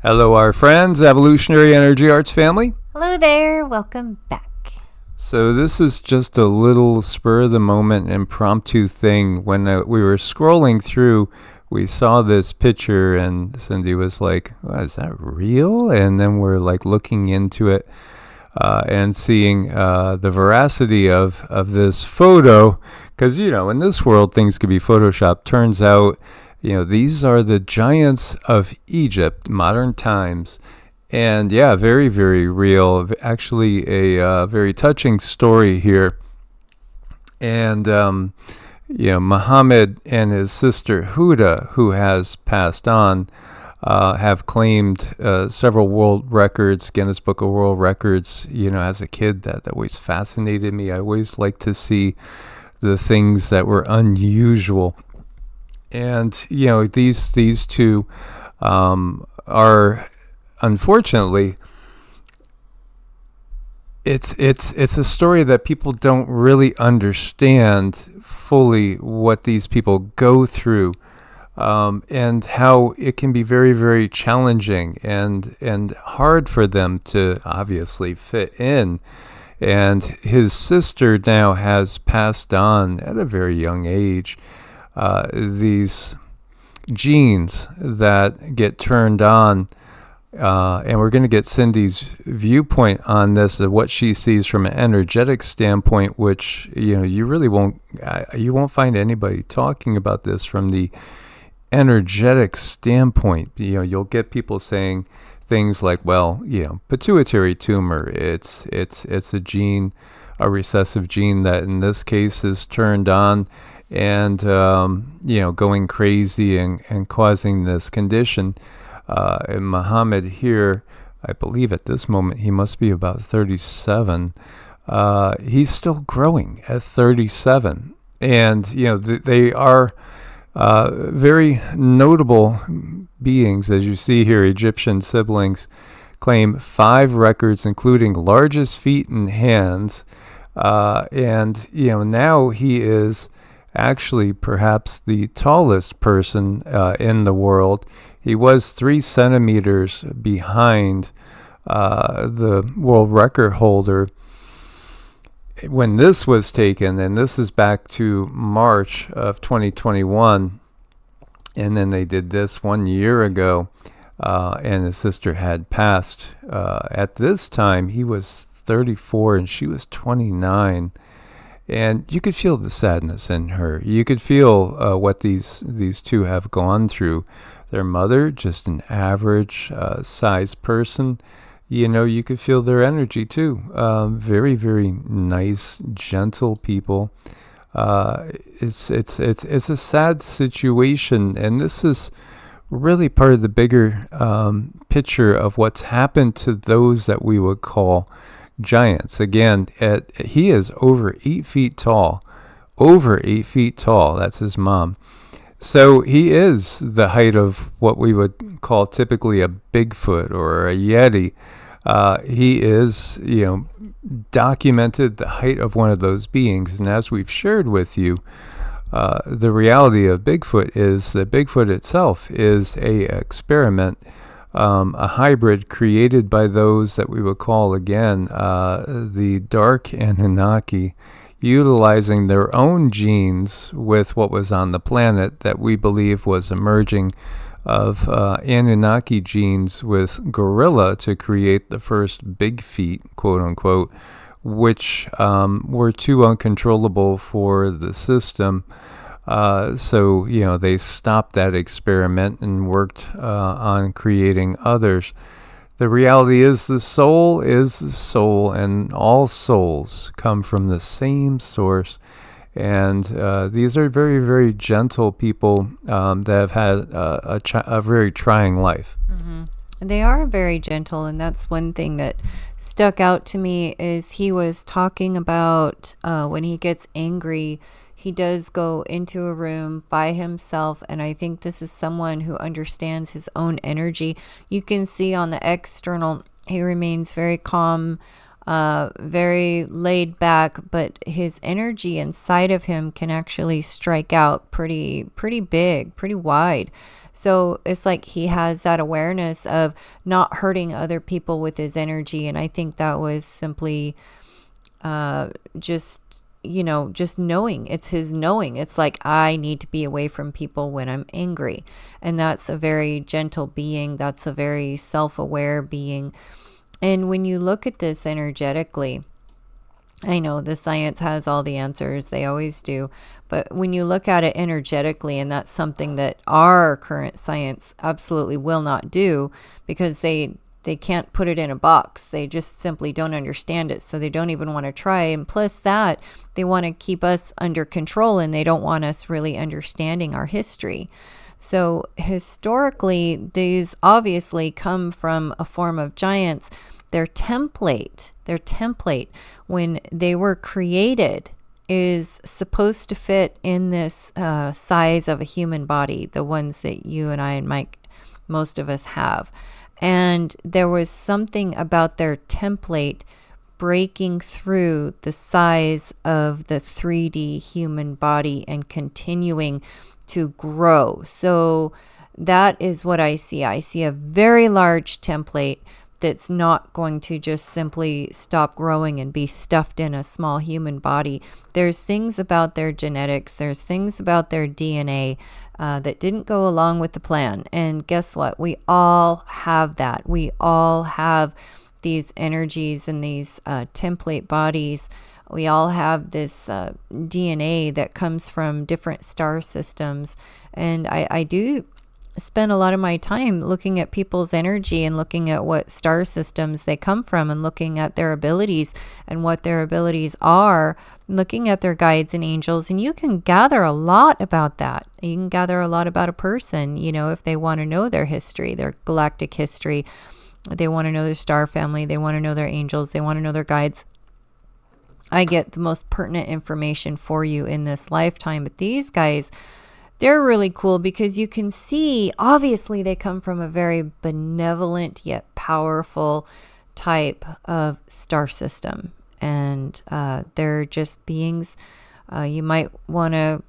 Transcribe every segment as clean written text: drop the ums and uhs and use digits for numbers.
Hello, our friends, Evolutionary Energy Arts family. Hello there, welcome back. So this is just a little spur-of-the-moment impromptu thing. When we were scrolling through, we saw this picture and Cindy was like, is that real? And then we're like looking into it and seeing the veracity of this photo. Because, in this world, things could be photoshopped. Turns out, these are the giants of Egypt, modern times. And yeah, very, very real. Actually, a very touching story here. And, Muhammad and his sister Huda, who has passed on, have claimed several world records, Guinness Book of World Records. As a kid, that always fascinated me. I always liked to see the things that were unusual. And, these two are... Unfortunately, it's a story that people don't really understand fully what these people go through, and how it can be very, very challenging and hard for them to obviously fit in. And his sister now has passed on at a very young age. These genes that get turned on. And we're going to get Cindy's viewpoint on this, of what she sees from an energetic standpoint, which, you really won't find anybody talking about this from the energetic standpoint. You'll get people saying things like, well, pituitary tumor, it's a gene, a recessive gene that in this case is turned on and, going crazy and causing this condition. And Muhammad here, I believe at this moment, he must be about 37. He's still growing at 37. And, they are very notable beings. As you see here, Egyptian siblings claim 5 records, including largest feet and hands. And, now he is actually perhaps the tallest person in the world. He was 3 centimeters behind the world record holder when this was taken, and this is back to March of 2021. And then they did this 1 year ago, and his sister had passed. At this time, he was 34 and she was 29. And you could feel the sadness in her. You could feel what these two have gone through. Their mother, just an average size person. You could feel their energy too. Very, very nice, gentle people. It's a sad situation, and this is really part of the bigger picture of what's happened to those that we would call giants. Again, he is over 8 feet tall. Over 8 feet tall. That's his mom. So he is the height of what we would call typically a Bigfoot or a Yeti. He is, documented the height of one of those beings. And as we've shared with you, the reality of Bigfoot is that Bigfoot itself is a experiment, a hybrid created by those that we would call, again, the Dark Anunnaki, utilizing their own genes with what was on the planet that we believe was emerging of Anunnaki genes with gorilla to create the first big feet, quote unquote, which were too uncontrollable for the system. So, they stopped that experiment and worked on creating others. The reality is the soul is the soul, and all souls come from the same source. And these are very, very gentle people that have had a very trying life. Mm-hmm. They are very gentle, and that's one thing that stuck out to me is he was talking about when he gets angry, he does go into a room by himself, and I think this is someone who understands his own energy. You can see on the external, he remains very calm, very laid back, but his energy inside of him can actually strike out pretty big, pretty wide. So it's like he has that awareness of not hurting other people with his energy. And I think that was simply just knowing. It's his knowing. It's like, I need to be away from people when I'm angry. And that's a very gentle being. That's a very self-aware being. And when you look at this energetically, I know the science has all the answers, they always do. But when you look at it energetically, and that's something that our current science absolutely will not do, because they can't put it in a box. They just simply don't understand it. So they don't even want to try. And plus that, they want to keep us under control, and they don't want us really understanding our history. So historically, these obviously come from a form of giants. Their template, when they were created, is supposed to fit in this size of a human body, the ones that you and I and Mike, most of us have. And there was something about their template breaking through the size of the 3D human body and continuing to grow. So that is what I see. I see a very large template that's not going to just simply stop growing and be stuffed in a small human body. There's things about their genetics, there's things about their DNA that didn't go along with the plan. And guess what? We all have that. We all have these energies and these template bodies. We all have this DNA that comes from different star systems. And I do spend a lot of my time looking at people's energy and looking at what star systems they come from, and looking at their abilities and what their abilities are, looking at their guides and angels. And you can gather a lot about that. You can gather a lot about a person, if they want to know their history, their galactic history. They want to know their star family. They want to know their angels. They want to know their guides. I get the most pertinent information for you in this lifetime. But these guys, they're really cool, because you can see, obviously, they come from a very benevolent yet powerful type of star system. And they're just beings. You might want to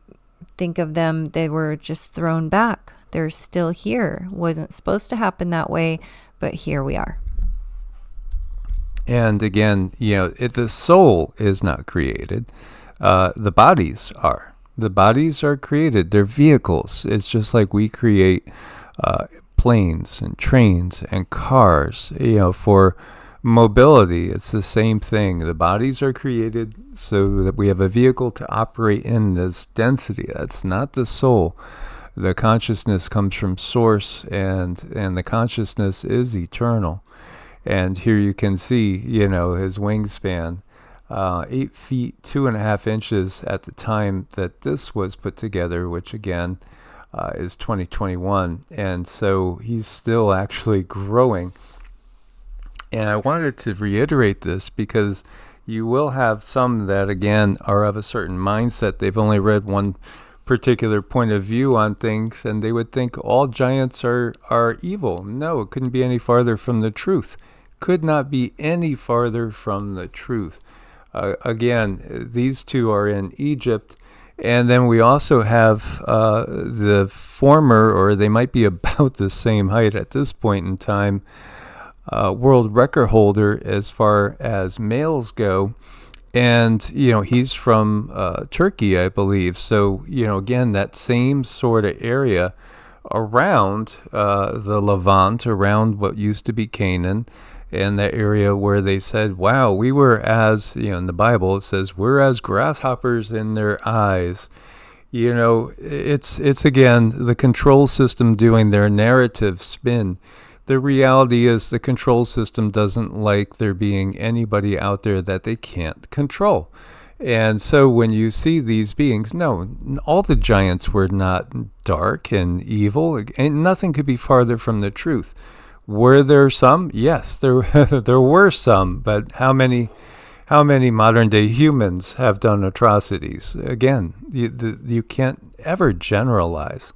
think of them, they were just thrown back. They're still here. Wasn't supposed to happen that way, but here we are. And again, if the soul is not created, the bodies are. The bodies are created. They're vehicles. It's just like we create planes and trains and cars, for mobility. It's the same thing. The bodies are created so that we have a vehicle to operate in this density. That's not the soul. The consciousness comes from source, and the consciousness is eternal. And here you can see, his wingspan. 8 feet 2.5 inches at the time that this was put together, which again is 2021, and so he's still actually growing. And I wanted to reiterate this because you will have some that again are of a certain mindset. They've only read one particular point of view on things, and they would think all giants are evil. No, it couldn't be any farther from the truth. Could not be any farther from the truth. Again, these two are in Egypt, and then we also have the former, or they might be about the same height at this point in time, world record holder as far as males go, and he's from Turkey, I believe. So again, that same sort of area around the Levant, around what used to be Canaan. In that area where they said, wow, we were as, in the Bible, it says, we're as grasshoppers in their eyes. It's again, the control system doing their narrative spin. The reality is the control system doesn't like there being anybody out there that they can't control. And so when you see these beings, no, all the giants were not dark and evil, and nothing could be farther from the truth. Were there some? Yes, there were some, but how many modern day humans have done atrocities? Again, you can't ever generalize.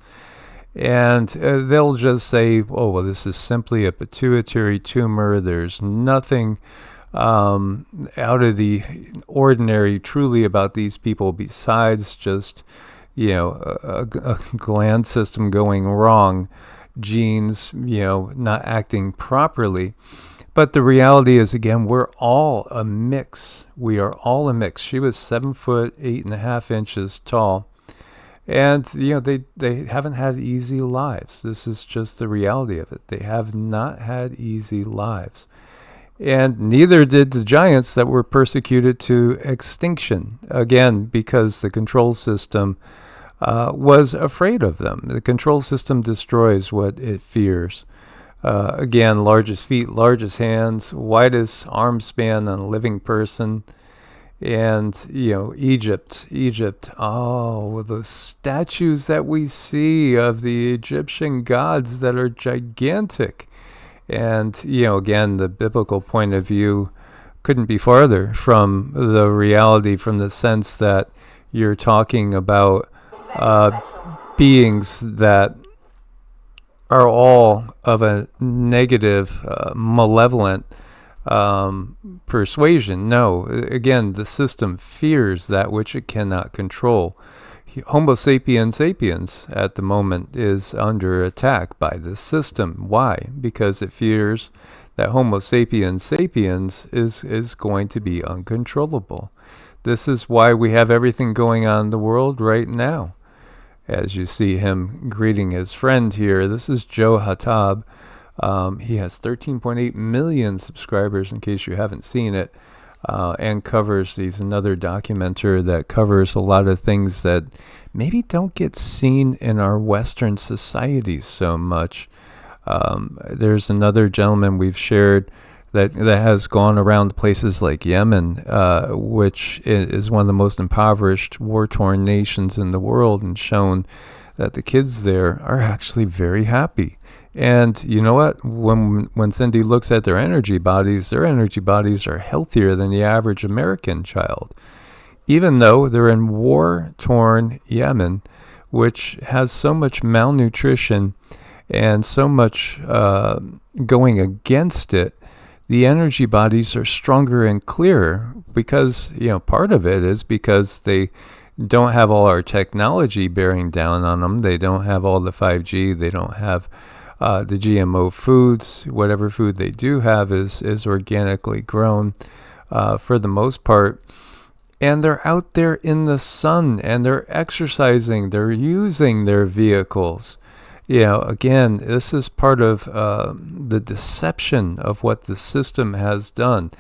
And they'll just say, oh, well, this is simply a pituitary tumor. There's nothing out of the ordinary truly about these people, besides just, a gland system going wrong, genes, not acting properly. But the reality is, again, we're all a mix. We are all a mix. She was 7 foot 8.5 inches tall. And, they haven't had easy lives. This is just the reality of it. They have not had easy lives. And neither did the giants that were persecuted to extinction. Again, because the control system was afraid of them. The control system destroys what it fears. Again, largest feet, largest hands, widest arm span on a living person. And, Egypt, oh, those statues that we see of the Egyptian gods that are gigantic. And, again, the biblical point of view couldn't be farther from the reality, from the sense that you're talking about beings that are all of a negative, malevolent persuasion. No, again, the system fears that which it cannot control. Homo sapiens sapiens at the moment is under attack by this system. Why? Because it fears that Homo sapiens sapiens is going to be uncontrollable. This is why we have everything going on in the world right now. As you see him greeting his friend here, this is Joe Hatab. He has 13.8 million subscribers, in case you haven't seen it, and covers, he's another documenter that covers a lot of things that maybe don't get seen in our Western society so much. There's another gentleman we've shared that has gone around places like Yemen, which is one of the most impoverished, war-torn nations in the world, and shown that the kids there are actually very happy. And you know what? When Cindy looks at their energy bodies are healthier than the average American child, even though they're in war-torn Yemen, which has so much malnutrition and so much going against it. The energy bodies are stronger and clearer because, part of it is because they don't have all our technology bearing down on them. They don't have all the 5G. They don't have the GMO foods. Whatever food they do have is organically grown for the most part. And they're out there in the sun and they're exercising. They're using their vehicles. Again, this is part of the deception of what the system has done.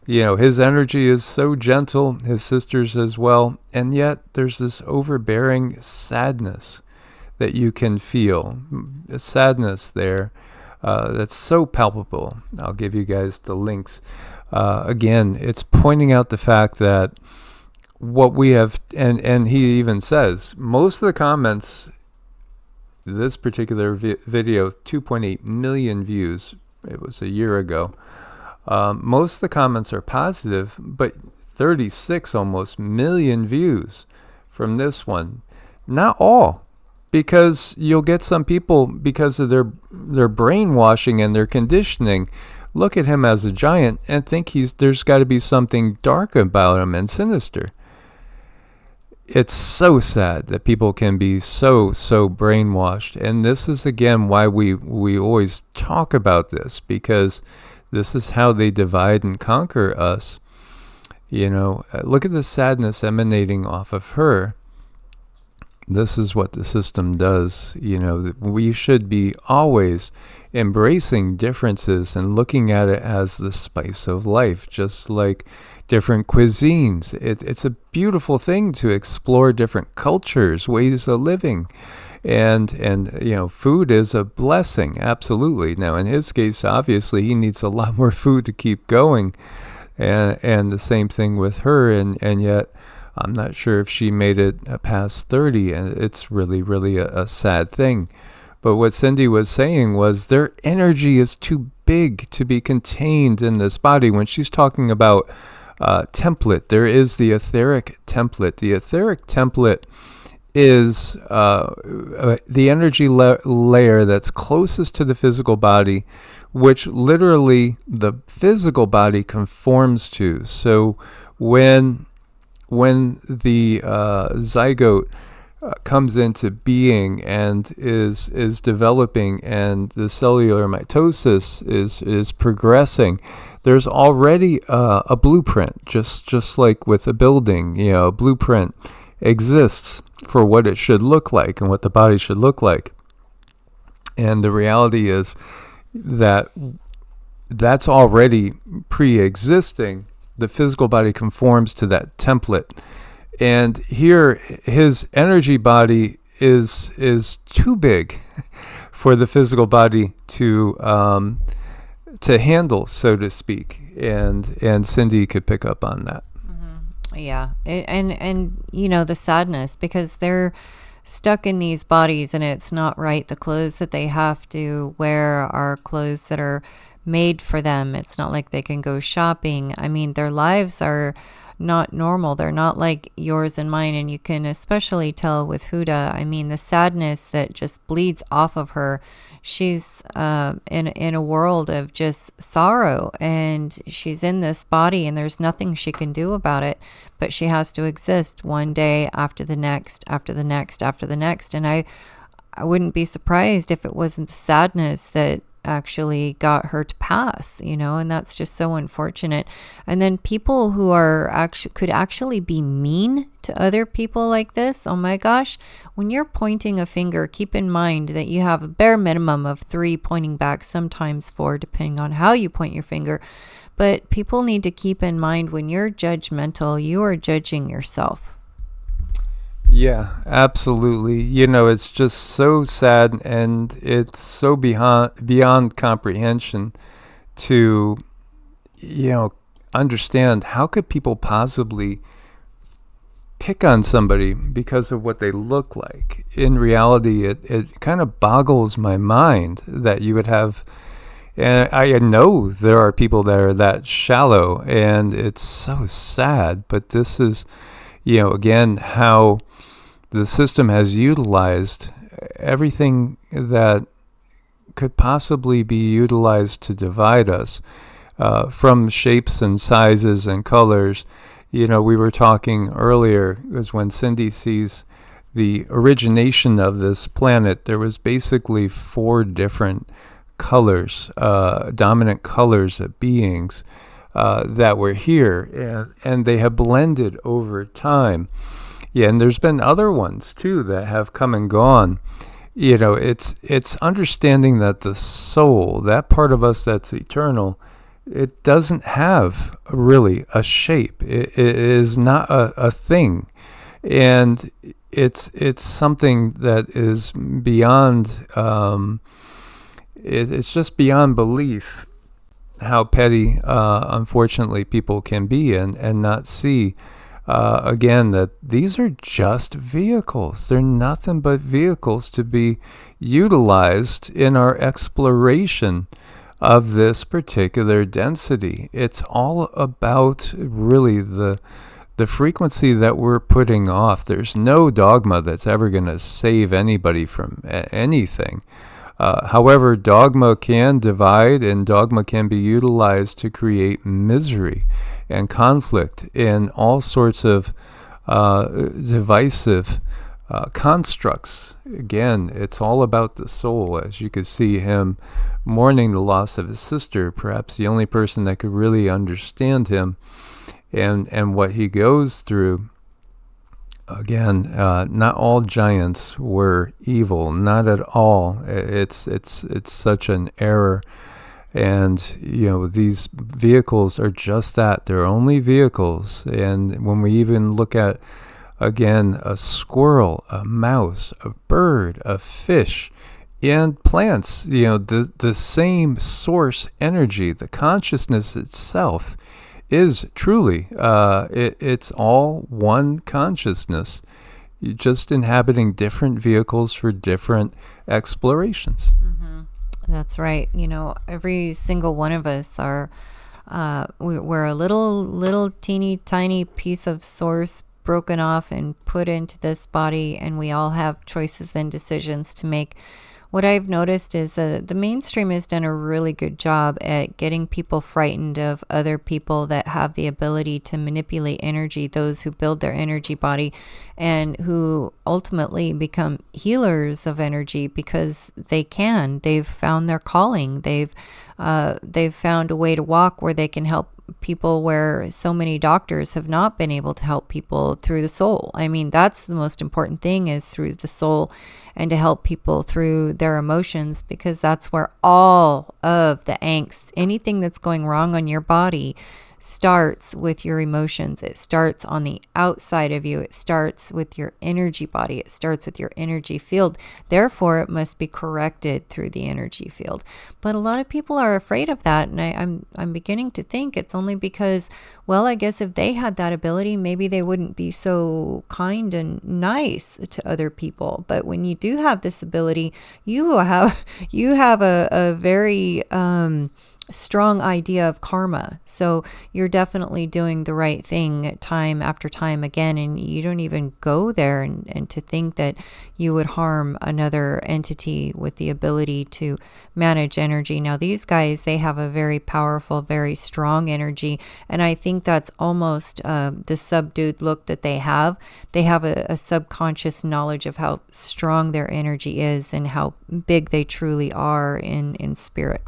His energy is so gentle, his sisters as well, and yet there's this overbearing sadness that you can feel. A sadness there that's so palpable. I'll give you guys the links. Again, it's pointing out the fact that what we have, and he even says, most of the comments, this particular video, 2.8 million views, it was a year ago. Most of the comments are positive, but 36 almost million views from this one. Not all, because you'll get some people, because of their brainwashing and their conditioning, look at him as a giant and think there's got to be something dark about him and sinister. It's so sad that people can be so brainwashed. And this is, again, why we always talk about this, because this is how they divide and conquer us. Look at the sadness emanating off of her. This is what the system does. We should be always embracing differences and looking at it as the spice of life, just like different cuisines. It's a beautiful thing to explore different cultures, ways of living. And food is a blessing, absolutely. Now, in his case, obviously, he needs a lot more food to keep going. And the same thing with her. And yet, I'm not sure if she made it past 30. And it's really, really a sad thing. But what Cindy was saying was their energy is too big to be contained in this body. When she's talking about template, there is the etheric template. The etheric template is the energy layer that's closest to the physical body, which literally the physical body conforms to. So when the zygote comes into being and is developing, and the cellular mitosis is progressing, there's already a blueprint, just like with a building. A blueprint exists for what it should look like and what the body should look like. And the reality is that that's already pre-existing. The physical body conforms to that template. And here, his energy body is too big for the physical body to handle, so to speak. And Cindy could pick up on that. Yeah. And the sadness, because they're stuck in these bodies and it's not right. The clothes that they have to wear are clothes that are made for them. It's not like they can go shopping. I mean, their lives are not normal. They're not like yours and mine. And you can especially tell with Huda, I mean, the sadness that just bleeds off of her. She's in a world of just sorrow, and she's in this body, and there's nothing she can do about it, but she has to exist one day after the next, after the next, after the next. And I wouldn't be surprised if it wasn't the sadness that actually got her to pass, and that's just so unfortunate. And then people who could actually be mean to other people like this. Oh my gosh, when you're pointing a finger, keep in mind that you have a bare minimum of 3 pointing back, sometimes 4, depending on how you point your finger. But people need to keep in mind, when you're judgmental, you are judging yourself. Yeah, absolutely. It's just so sad, and it's so beyond comprehension to, understand how could people possibly pick on somebody because of what they look like. In reality, it kind of boggles my mind that you would have, and I know there are people that are that shallow, and it's so sad, but this is, again, how the system has utilized everything that could possibly be utilized to divide us, from shapes and sizes and colors. We were talking earlier, was when Cindy sees the origination of this planet, there was basically 4 different colors, dominant colors of beings that were here, and they have blended over time. Yeah, and there's been other ones too that have come and gone. It's understanding that the soul, that part of us that's eternal, it doesn't have really a shape. It is not a thing, and it's something that is beyond. It's just beyond belief how petty, unfortunately, people can be and not see. Again, that these are just vehicles. They're nothing but vehicles to be utilized in our exploration of this particular density. It's all about really the frequency that we're putting off. There's no dogma that's ever going to save anybody from anything. However, dogma can divide, and dogma can be utilized to create misery and conflict in all sorts of divisive constructs. Again, it's all about the soul. As you could see him mourning the loss of his sister, perhaps the only person that could really understand him and what he goes through. Again, not all giants were evil, not at all. It's such an error. And, these vehicles are just that. They're only vehicles. And when we even look at, again, a squirrel, a mouse, a bird, a fish, and plants, the same source energy, the consciousness itself is truly, it's all one consciousness. You're just inhabiting different vehicles for different explorations. Mm-hmm. That's right. Every single one of us are, we're a little teeny tiny piece of source broken off and put into this body, and we all have choices and decisions to make. What I've noticed is the mainstream has done a really good job at getting people frightened of other people that have the ability to manipulate energy, those who build their energy body and who ultimately become healers of energy because they can. They've found their calling. They've found a way to walk where they can help people where so many doctors have not been able to help people through the soul. I mean, that's the most important thing, is through the soul, and to help people through their emotions, because that's where all of the angst, anything that's going wrong on your body, starts with your emotions. It starts on the outside of you. It starts with your energy body. It starts with your energy field. Therefore, it must be corrected through the energy field. But a lot of people are afraid of that, and I'm beginning to think it's only because, well, I guess if they had that ability, maybe they wouldn't be so kind and nice to other people. But when you do have this ability, you have a very strong idea of karma. So you're definitely doing the right thing time after time again, and you don't even go there, and to think that you would harm another entity with the ability to manage energy. Now, these guys, they have a very powerful, very strong energy, and I think that's almost the subdued look that they have. They have a subconscious knowledge of how strong their energy is and how big they truly are in spirit.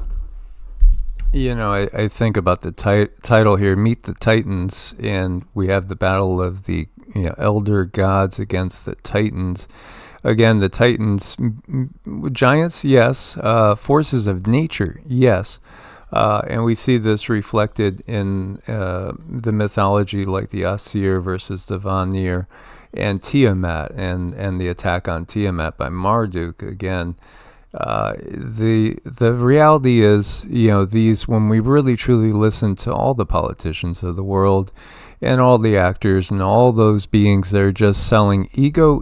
You know, I think about the title here, Meet the Titans, and we have the battle of the elder gods against the Titans. Again, the Titans, giants, yes. Forces of nature, yes. And we see this reflected in the mythology, like the Asir versus the Vanir, and Tiamat, and the attack on Tiamat by Marduk again. The reality is, these, when we really truly listen to all the politicians of the world and all the actors and all those beings that are just selling ego,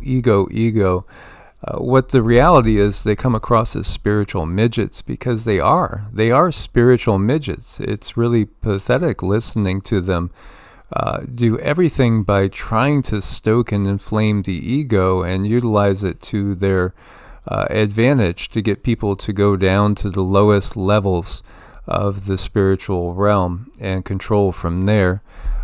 what the reality is, they come across as spiritual midgets, because they are spiritual midgets. It's really pathetic listening to them do everything by trying to stoke and inflame the ego and utilize it to their advantage to get people to go down to the lowest levels of the spiritual realm and control from there.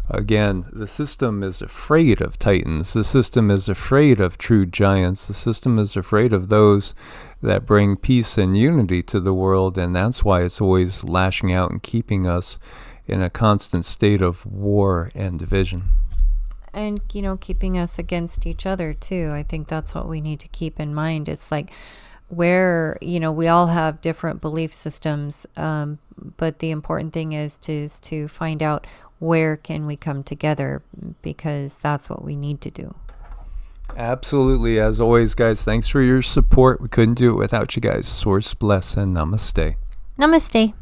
Again, the system is afraid of titans. The system is afraid of true giants. The system is afraid of those that bring peace and unity to the world, and that's why it's always lashing out and keeping us in a constant state of war and division. And, keeping us against each other, too. I think that's what we need to keep in mind. It's like where, we all have different belief systems, but the important thing is to find out where can we come together, because that's what we need to do. Absolutely. As always, guys, thanks for your support. We couldn't do it without you guys. Source bless and namaste. Namaste.